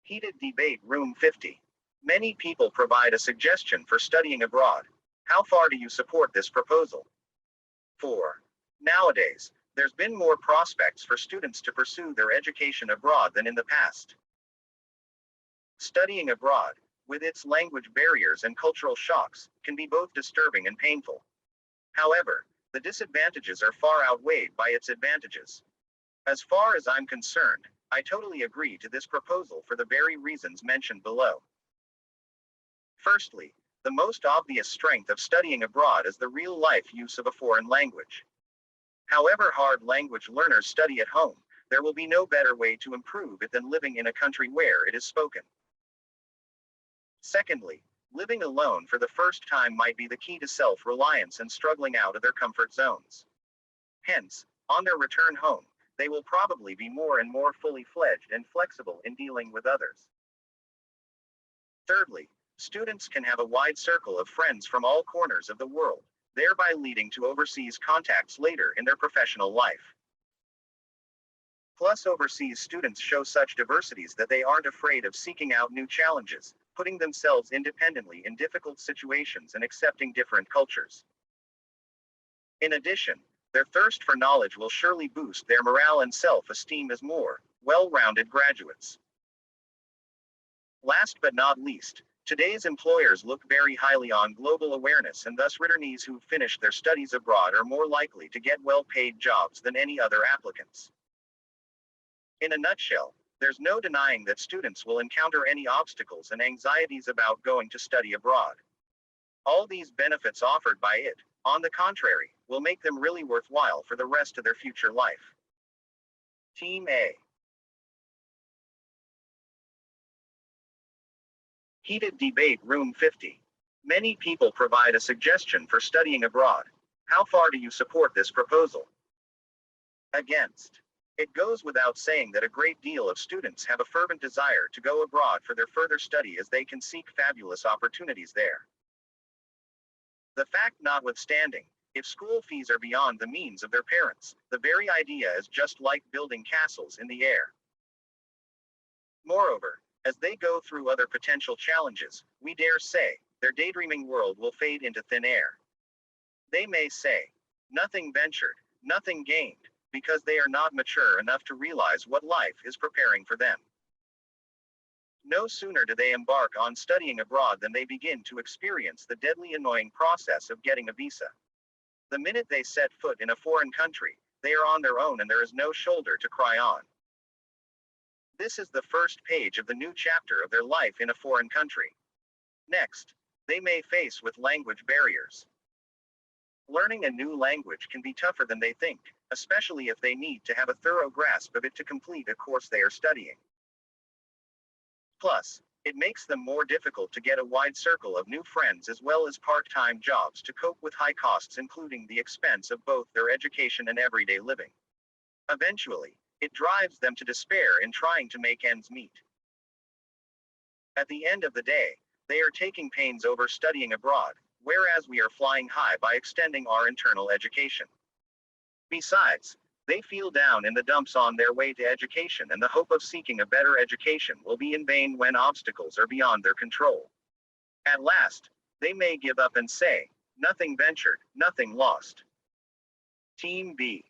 Heated debate room 50. Many people provide a suggestion for studying abroad. How far do you support this proposal? 4. Nowadays, there's been more prospects for students to pursue their education abroad than in the past. Studying abroad, with its language barriers and cultural shocks, can be both disturbing and painful. However, the disadvantages are far outweighed by its advantages. As far as I'm concerned, I totally agree to this proposal for the very reasons mentioned below. Firstly, the most obvious strength of studying abroad is the real-life use of a foreign language. However hard language learners study at home, there will be no better way to improve it than living in a country where it is spoken. Secondly, living alone for the first time might be the key to self-reliance and struggling out of their comfort zones. Hence, on their return home, they will probably be more and more fully fledged and flexible in dealing with others. Thirdly, students can have a wide circle of friends from all corners of the world, thereby leading to overseas contacts later in their professional life. Plus, overseas students show such diversities that they aren't afraid of seeking out new challenges, putting themselves independently in difficult situations and accepting different cultures. In addition, their thirst for knowledge will surely boost their morale and self-esteem as more well-rounded graduates. Last but not least, today's employers look very highly on global awareness, and thus returnees who've finished their studies abroad are more likely to get well-paid jobs than any other applicants. In a nutshell, there's no denying that students will encounter any obstacles and anxieties about going to study abroad. All these benefits offered by it, on the contrary, will make them really worthwhile for the rest of their future life. Team A. Heated debate room 50. Many people provide a suggestion for studying abroad. How far do you support this proposal? Against. It goes without saying that a great deal of students have a fervent desire to go abroad for their further study, as they can seek fabulous opportunities there. The fact notwithstanding, if school fees are beyond the means of their parents, the very idea is just like building castles in the air. Moreover, as they go through other potential challenges, we dare say, their daydreaming world will fade into thin air. They may say, nothing ventured, nothing gained, because they are not mature enough to realize what life is preparing for them. No sooner do they embark on studying abroad than they begin to experience the deadly annoying process of getting a visa. The minute they set foot in a foreign country, they are on their own and there is no shoulder to cry on. This is the first page of the new chapter of their life in a foreign country. Next, they may face with language barriers. Learning a new language can be tougher than they think, especially if they need to have a thorough grasp of it to complete a course they are studying. Plus, it makes them more difficult to get a wide circle of new friends as well as part-time jobs to cope with high costs, including the expense of both their education and everyday living. Eventually, it drives them to despair in trying to make ends meet. At the end of the day, they are taking pains over studying abroad, whereas we are flying high by extending our internal education. Besides, they feel down in the dumps on their way to education, and the hope of seeking a better education will be in vain when obstacles are beyond their control. At last, they may give up and say, nothing ventured, nothing lost. Team B.